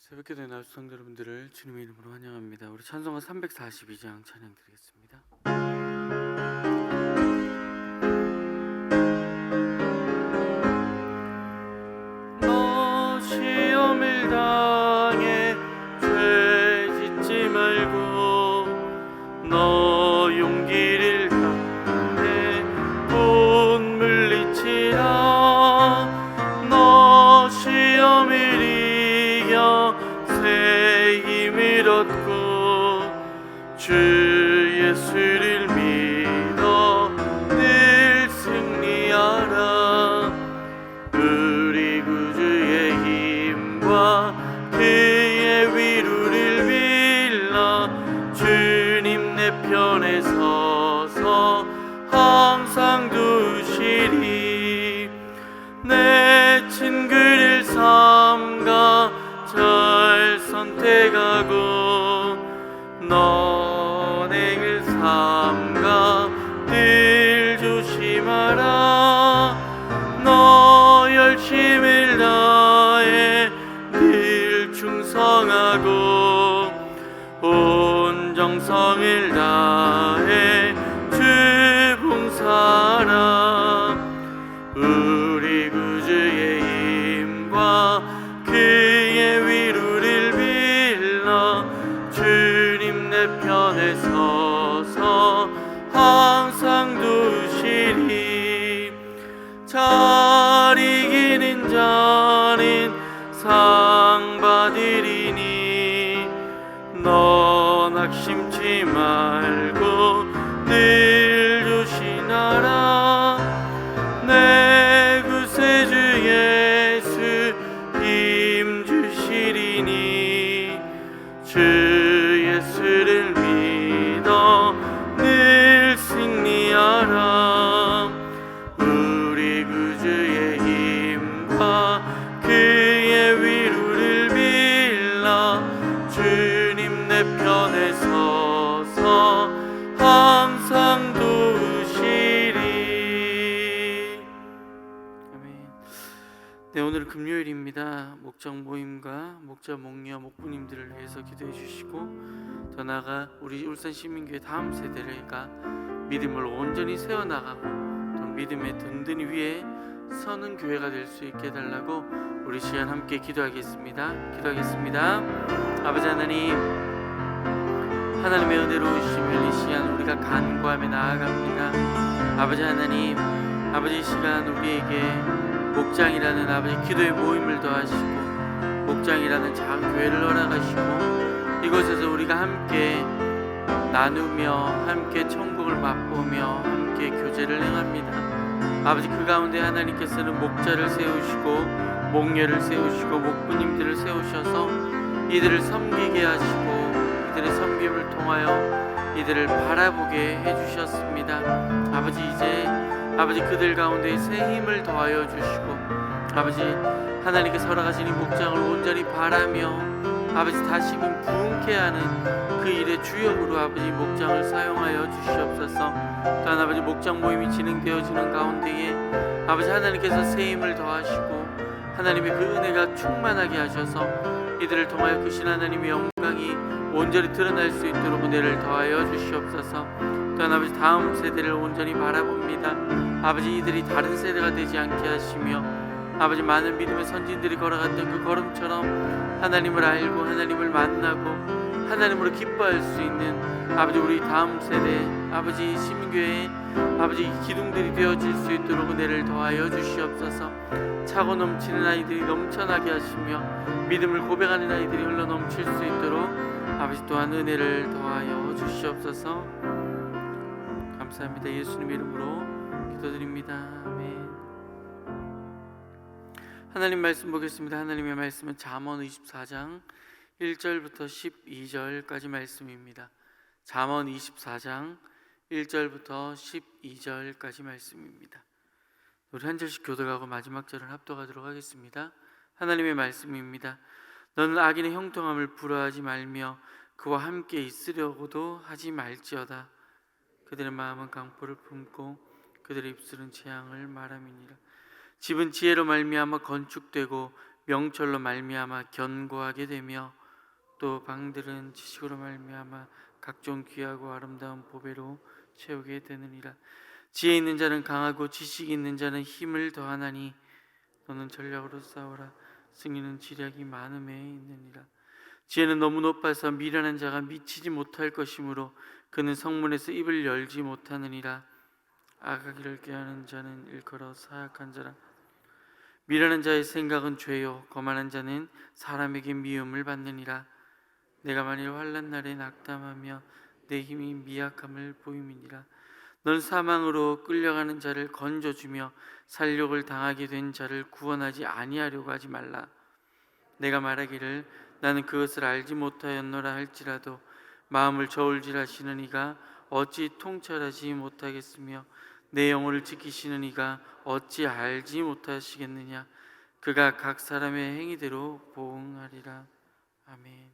새벽기도에 나오신 성도 여러분들을 주님의 이름으로 환영합니다. 우리 찬송가 342장 찬양 드리겠습니다. 너 시험을 당해 죄 짓지 말고 너 용기를 다해 곧 물리치라. 너 시험을 이겨 새 힘을 얻고 주 예수를 믿어 늘 승리하라. 우리 구주의 힘과 그의 위로를 빌라. 주님 내 편에 서서 항상 두시리. 내 친구를 삼가 잘 선택하고 너행을 삼가 늘 조심하라. 너 열심을 다해 늘 충성하고 온 정성을 다해 주 봉사하라. 우리 구주의 힘과 그의 위로를 빌라. 주님 내 편에 서서 항상 두시리. 잘 이기는 자는 상 받으리니 너 낙심치 말고 늘 조심하라. 내 구세주 예수 힘 주시리니 주 예수를 믿어 늘 승리하라. 우리 구주의 힘과 그의 위로를 빌라. 주님 내 편에 서서 항상 두시리. 아멘. 네, 오늘 금요일입니다. 목장 모임과 목자 목녀 목부님들을 위해서 기도해 주시고 더 나아가 우리 울산 시민교회 다음 세대가 믿음을 온전히 세워나가고 또 믿음의 든든히 위에 서는 교회가 될 수 있게 해달라고 우리 시간 함께 기도하겠습니다. 아버지 하나님, 하나님의 은혜로우시면 이 시간 우리가 간구하며 나아갑니다. 아버지 하나님, 아버지 이 시간 우리에게 목장이라는 아버지 기도의 모임을 더하시고 목장이라는 작은 교회를 허락하시고 이곳에서 우리가 함께 나누며 함께 천국을 맛보며 함께 교제를 행합니다. 아버지 그 가운데 하나님께서는 목자를 세우시고 목녀를 세우시고 목부님들을 세우셔서 이들을 섬기게 하시고 이들의 섬김을 통하여 이들을 바라보게 해주셨습니다. 아버지 이제 아버지 그들 가운데 새 힘을 더하여 주시고 아버지 하나님께서 허락하신 이 목장을 온전히 바라며 아버지 다시금 부흥케 하는 그 일의 주역으로 아버지 목장을 사용하여 주시옵소서. 또한 아버지 목장 모임이 진행되어지는 가운데에 아버지 하나님께서 새 힘을 더하시고 하나님의 그 은혜가 충만하게 하셔서 이들을 통하여 크신 하나님의 영광이 온전히 드러날 수 있도록 은혜를 더하여 주시옵소서. 또한 아버지 다음 세대를 온전히 바라봅니다. 아버지 이들이 다른 세대가 되지 않게 하시며 아버지 많은 믿음의 선진들이 걸어갔던 그 걸음처럼 하나님을 알고 하나님을 만나고 하나님으로 기뻐할 수 있는 아버지 우리 다음 세대 아버지 시민교회의 아버지 기둥들이 되어질 수 있도록 은혜를 더하여 주시옵소서. 차고 넘치는 아이들이 넘쳐나게 하시며 믿음을 고백하는 아이들이 흘러 넘칠 수 있도록 아버지 또한 은혜를 더하여 주시옵소서. 감사합니다. 예수님 이름으로 기도드립니다. 아멘. 하나님 말씀 보겠습니다. 하나님의 말씀은 잠언 24장 1절부터 12절까지 말씀입니다. 잠언 24장 1절부터 12절까지 말씀입니다. 우리 한 절씩 교독하고 마지막 절을 합독하도록 하겠습니다. 하나님의 말씀입니다. 너는 악인의 형통함을 부러워하지 말며 그와 함께 있으려고도 하지 말지어다. 그들의 마음은 강포를 품고 그들의 입술은 재앙을 말함이니라. 집은 지혜로 말미암아 건축되고 명철로 말미암아 견고하게 되며 또 방들은 지식으로 말미암아 각종 귀하고 아름다운 보배로 채우게 되느니라. 지혜 있는 자는 강하고 지식이 있는 자는 힘을 더하나니 너는 전략으로 싸우라. 승리는 지략이 많음에 있느니라. 지혜는 너무 높아서 미련한 자가 미치지 못할 것이므로 그는 성문에서 입을 열지 못하느니라. 아가기를 꾀하는 자는 일컬어 사악한 자라. 미련한 자의 생각은 죄요 거만한 자는 사람에게 미움을 받느니라. 내가 만일 환난 날에 낙담하며 내 힘이 미약함을 보임이니라. 넌 사망으로 끌려가는 자를 건져주며 살육을 당하게 된 자를 구원하지 아니하려고 하지 말라. 내가 말하기를 나는 그것을 알지 못하였노라 할지라도 마음을 저울질하시는 이가 어찌 통찰하지 못하겠으며 내 영혼을 지키시는 이가 어찌 알지 못하시겠느냐. 그가 각 사람의 행위대로 보응하리라. 아멘.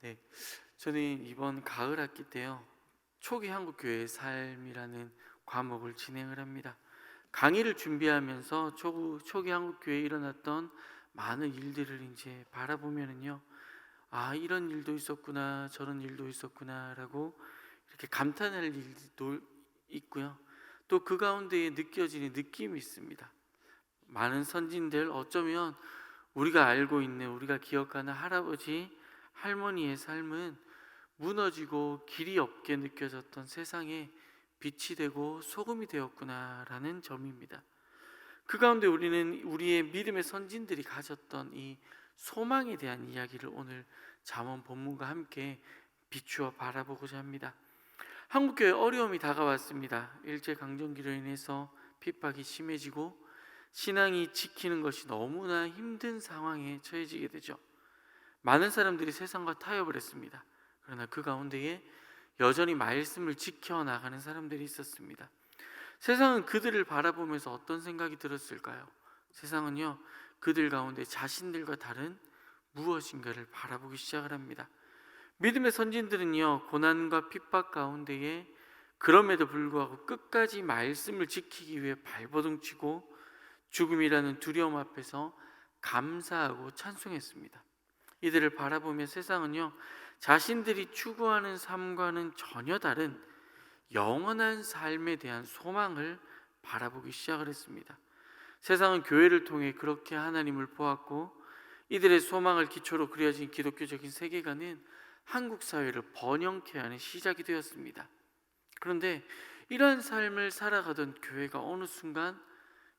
네, 저는 이번 가을 학기 때요 초기 한국교회의 삶이라는 과목을 진행을 합니다. 강의를 준비하면서 초기 한국교회에 일어났던 많은 일들을 이제 바라보면은요, 아 이런 일도 있었구나 저런 일도 있었구나라고 이렇게 감탄할 일도 있고요. 또 그 가운데에 느껴지는 느낌이 있습니다. 많은 선진들, 어쩌면 우리가 알고 있는, 우리가 기억하는 할아버지 할머니의 삶은 무너지고 길이 없게 느껴졌던 세상에 빛이 되고 소금이 되었구나라는 점입니다. 그 가운데 우리는 우리의 믿음의 선진들이 가졌던 이 소망에 대한 이야기를 오늘 잠언 본문과 함께 비추어 바라보고자 합니다. 한국교회 어려움이 다가왔습니다. 일제강점기로 인해서 핍박이 심해지고 신앙이 지키는 것이 너무나 힘든 상황에 처해지게 되죠. 많은 사람들이 세상과 타협을 했습니다. 그러나 그 가운데에 여전히 말씀을 지켜나가는 사람들이 있었습니다. 세상은 그들을 바라보면서 어떤 생각이 들었을까요? 세상은요, 그들 가운데 자신들과 다른 무엇인가를 바라보기 시작을 합니다. 믿음의 선진들은요, 고난과 핍박 가운데에 그럼에도 불구하고 끝까지 말씀을 지키기 위해 발버둥치고 죽음이라는 두려움 앞에서 감사하고 찬송했습니다. 이들을 바라보며 세상은요, 자신들이 추구하는 삶과는 전혀 다른 영원한 삶에 대한 소망을 바라보기 시작을 했습니다. 세상은 교회를 통해 그렇게 하나님을 보았고, 이들의 소망을 기초로 그려진 기독교적인 세계관은 한국 사회를 번영케 하는 시작이 되었습니다. 그런데 이러한 삶을 살아가던 교회가 어느 순간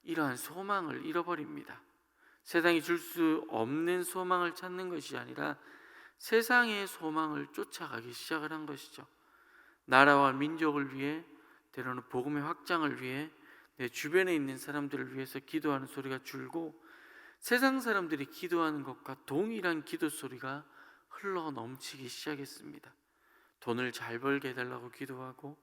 이러한 소망을 잃어버립니다. 세상이 줄 수 없는 소망을 찾는 것이 아니라 세상의 소망을 쫓아가기 시작을 한 것이죠. 나라와 민족을 위해, 때로는 복음의 확장을 위해, 내 주변에 있는 사람들을 위해서 기도하는 소리가 줄고, 세상 사람들이 기도하는 것과 동일한 기도 소리가 흘러 넘치기 시작했습니다. 돈을 잘 벌게 해달라고 기도하고,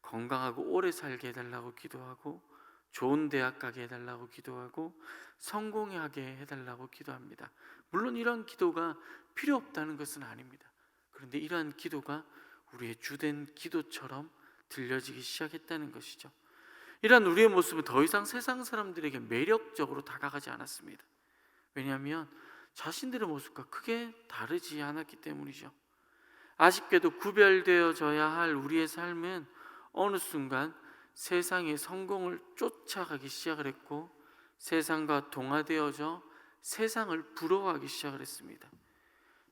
건강하고 오래 살게 해달라고 기도하고, 좋은 대학 가게 해달라고 기도하고, 성공하게 해달라고 기도합니다. 물론 이런 기도가 필요 없다는 것은 아닙니다. 그런데 이러한 기도가 우리의 주된 기도처럼 들려지기 시작했다는 것이죠. 이러한 우리의 모습은 더 이상 세상 사람들에게 매력적으로 다가가지 않았습니다. 왜냐하면 자신들의 모습과 크게 다르지 않았기 때문이죠. 아쉽게도 구별되어져야 할 우리의 삶은 어느 순간 세상의 성공을 쫓아가기 시작을 했고, 세상과 동화되어져 세상을 부러워하기 시작을 했습니다.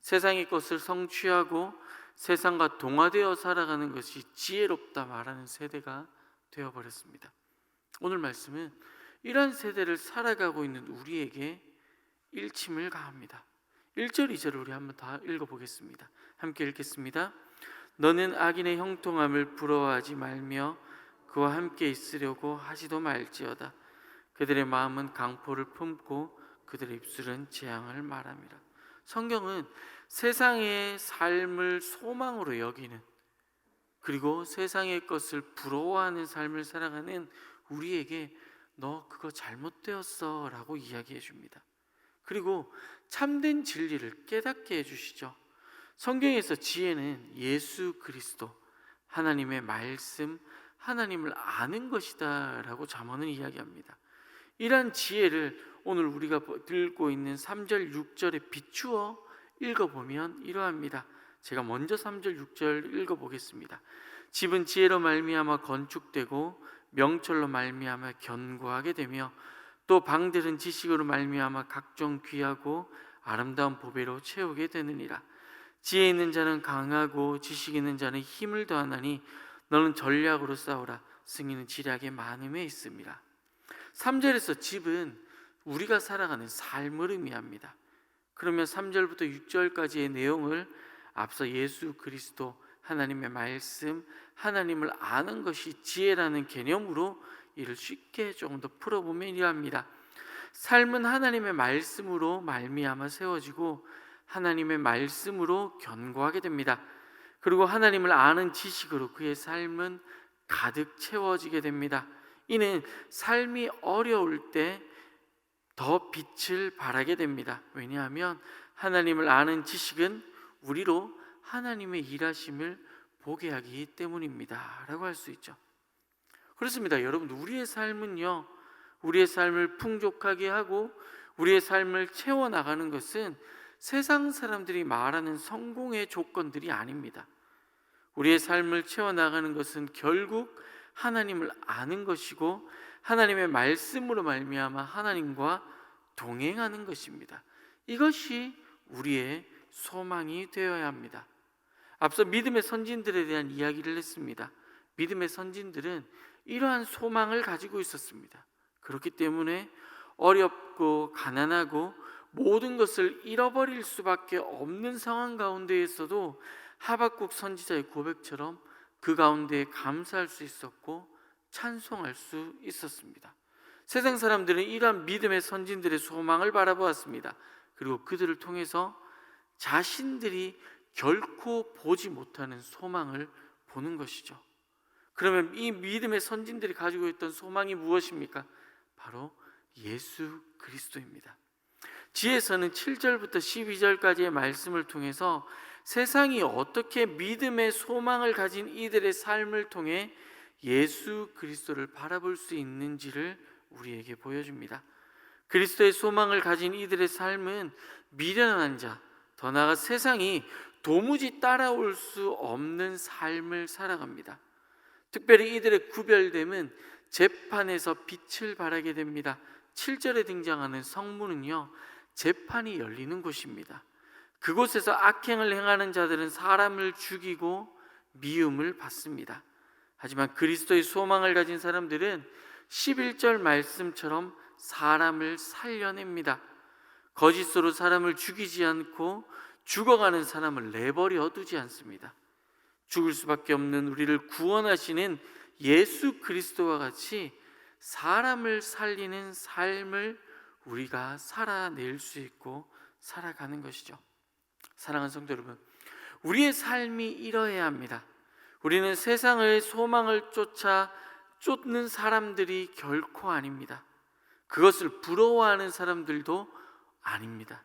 세상의 것을 성취하고 세상과 동화되어 살아가는 것이 지혜롭다 말하는 세대가 되어버렸습니다. 오늘 말씀은 이러한 세대를 살아가고 있는 우리에게 일침을 가합니다. 1절 2절을 우리 한번 다 읽어보겠습니다. 함께 읽겠습니다. 너는 악인의 형통함을 부러워하지 말며 그와 함께 있으려고 하지도 말지어다. 그들의 마음은 강포를 품고 그들의 입술은 재앙을 말함이라. 성경은 세상의 삶을 소망으로 여기는, 그리고 세상의 것을 부러워하는 삶을 살아가는 우리에게 너 그거 잘못되었어 라고 이야기해 줍니다. 그리고 참된 진리를 깨닫게 해주시죠. 성경에서 지혜는 예수 그리스도, 하나님의 말씀, 하나님을 아는 것이다 라고 잠언은 이야기합니다. 이러한 지혜를 오늘 우리가 들고 있는 3절 6절에 비추어 읽어보면 이러합니다. 제가 먼저 3절 6절 읽어보겠습니다. 집은 지혜로 말미암아 건축되고 명철로 말미암아 견고하게 되며 또 방들은 지식으로 말미암아 각종 귀하고 아름다운 보배로 채우게 되느니라. 지혜 있는 자는 강하고 지식 있는 자는 힘을 더하나니 너는 전략으로 싸우라. 승리는 지략의 많음에 있습니다. 3절에서 집은 우리가 살아가는 삶을 의미합니다. 그러면 3절부터 6절까지의 내용을 앞서 예수 그리스도, 하나님의 말씀, 하나님을 아는 것이 지혜라는 개념으로 이를 쉽게 조금 더 풀어보면 이러합니다. 삶은 하나님의 말씀으로 말미암아 세워지고 하나님의 말씀으로 견고하게 됩니다. 그리고 하나님을 아는 지식으로 그의 삶은 가득 채워지게 됩니다. 이는 삶이 어려울 때 더 빛을 발하게 됩니다. 왜냐하면 하나님을 아는 지식은 우리로 하나님의 일하심을 보게 하기 때문입니다 라고 할 수 있죠. 그렇습니다. 여러분, 우리의 삶은요, 우리의 삶을 풍족하게 하고 우리의 삶을 채워나가는 것은 세상 사람들이 말하는 성공의 조건들이 아닙니다. 우리의 삶을 채워나가는 것은 결국 하나님을 아는 것이고 하나님의 말씀으로 말미암아 하나님과 동행하는 것입니다. 이것이 우리의 소망이 되어야 합니다. 앞서 믿음의 선진들에 대한 이야기를 했습니다. 믿음의 선진들은 이러한 소망을 가지고 있었습니다. 그렇기 때문에 어렵고 가난하고 모든 것을 잃어버릴 수밖에 없는 상황 가운데에서도 하박국 선지자의 고백처럼 그 가운데 감사할 수 있었고 찬송할 수 있었습니다. 세상 사람들은 이러한 믿음의 선진들의 소망을 바라보았습니다. 그리고 그들을 통해서 자신들이 결코 보지 못하는 소망을 보는 것이죠. 그러면 이 믿음의 선진들이 가지고 있던 소망이 무엇입니까? 바로 예수 그리스도입니다. 지혜서는 7절부터 12절까지의 말씀을 통해서 세상이 어떻게 믿음의 소망을 가진 이들의 삶을 통해 예수 그리스도를 바라볼 수 있는지를 우리에게 보여줍니다. 그리스도의 소망을 가진 이들의 삶은 미련한 자, 더 나아가 세상이 도무지 따라올 수 없는 삶을 살아갑니다. 특별히 이들의 구별됨은 재판에서 빛을 발하게 됩니다. 7절에 등장하는 성문은요, 재판이 열리는 곳입니다. 그곳에서 악행을 행하는 자들은 사람을 죽이고 미움을 받습니다. 하지만 그리스도의 소망을 가진 사람들은 11절 말씀처럼 사람을 살려냅니다. 거짓으로 사람을 죽이지 않고 죽어가는 사람을 내버려 두지 않습니다. 죽을 수밖에 없는 우리를 구원하시는 예수 그리스도와 같이 사람을 살리는 삶을 우리가 살아낼 수 있고 살아가는 것이죠. 사랑하는 성도 여러분, 우리의 삶이 이러해야 합니다. 우리는 세상의 소망을 쫓는 사람들이 결코 아닙니다. 그것을 부러워하는 사람들도 아닙니다.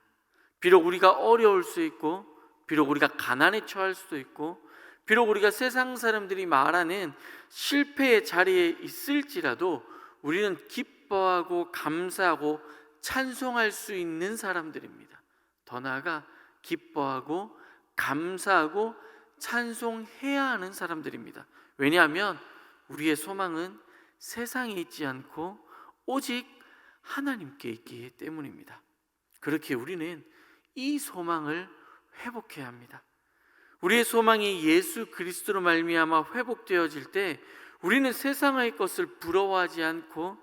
비록 우리가 어려울 수 있고, 비록 우리가 가난에 처할 수도 있고, 비록 우리가 세상 사람들이 말하는 실패의 자리에 있을지라도 우리는 기뻐하고 감사하고 찬송할 수 있는 사람들입니다. 더 나아가 기뻐하고 감사하고 찬송해야 하는 사람들입니다. 왜냐하면 우리의 소망은 세상에 있지 않고 오직 하나님께 있기 때문입니다. 그렇게 우리는 이 소망을 회복해야 합니다. 우리의 소망이 예수 그리스도로 말미암아 회복되어질 때 우리는 세상의 것을 부러워하지 않고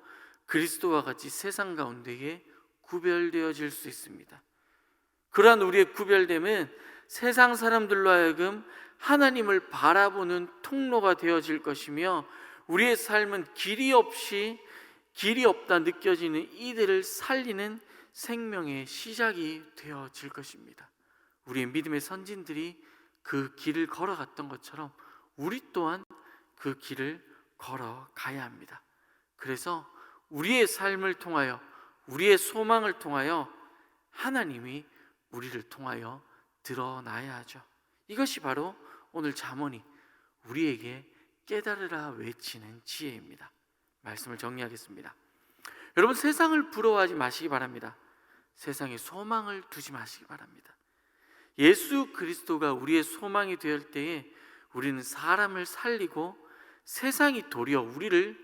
그리스도와 같이 세상 가운데에 구별되어질 수 있습니다. 그러한 우리의 구별됨은 세상 사람들로 하여금 하나님을 바라보는 통로가 되어질 것이며, 우리의 삶은 길이 없다 느껴지는 이들을 살리는 생명의 시작이 되어질 것입니다. 우리의 믿음의 선진들이 그 길을 걸어갔던 것처럼 우리 또한 그 길을 걸어가야 합니다. 그래서 우리의 삶을 통하여, 우리의 소망을 통하여 하나님이 우리를 통하여 드러나야 하죠. 이것이 바로 오늘 잠언이 우리에게 깨달으라 외치는 지혜입니다. 말씀을 정리하겠습니다. 여러분, 세상을 부러워하지 마시기 바랍니다. 세상에 소망을 두지 마시기 바랍니다. 예수 그리스도가 우리의 소망이 될 때에 우리는 사람을 살리고 세상이 도리어 우리를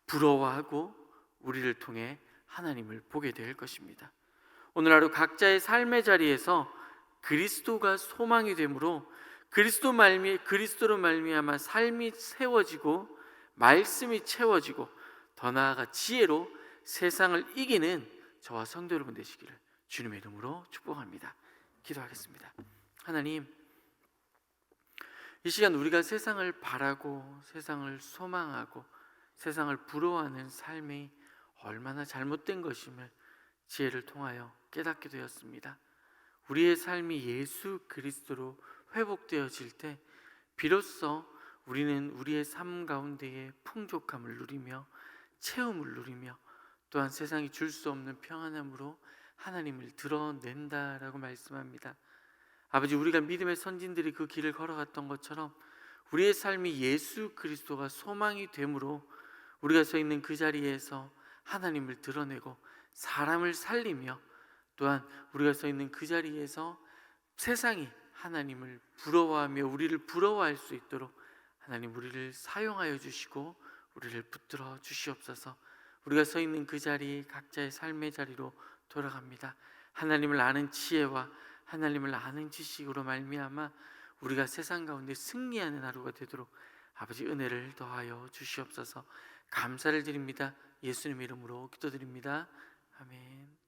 부러워하고 우리를 통해 하나님을 보게 될 것입니다. 오늘 하루 각자의 삶의 자리에서 그리스도가 소망이 되므로 그리스도로 말미암아 삶이 세워지고 말씀이 채워지고 더 나아가 지혜로 세상을 이기는 저와 성도 여러분 되시기를 주님의 이름으로 축복합니다. 기도하겠습니다. 하나님, 이 시간 우리가 세상을 바라고 세상을 소망하고 세상을 부러워하는 삶이 얼마나 잘못된 것임을 지혜를 통하여 깨닫게 되었습니다. 우리의 삶이 예수 그리스도로 회복되어질 때 비로소 우리는 우리의 삶 가운데에 풍족함을 누리며 체험을 누리며 또한 세상이 줄 수 없는 평안함으로 하나님을 드러낸다라고 말씀합니다. 아버지, 우리가 믿음의 선진들이 그 길을 걸어갔던 것처럼 우리의 삶이 예수 그리스도가 소망이 되므로 우리가 서 있는 그 자리에서 하나님을 드러내고 사람을 살리며 또한 우리가 서 있는 그 자리에서 세상이 하나님을 부러워하며 우리를 부러워할 수 있도록 하나님 우리를 사용하여 주시고 우리를 붙들어 주시옵소서. 우리가 서 있는 그 자리 각자의 삶의 자리로 돌아갑니다. 하나님을 아는 지혜와 하나님을 아는 지식으로 말미암아 우리가 세상 가운데 승리하는 하루가 되도록 아버지 은혜를 더하여 주시옵소서. 감사를 드립니다. 예수님 이름으로 기도드립니다. 아멘.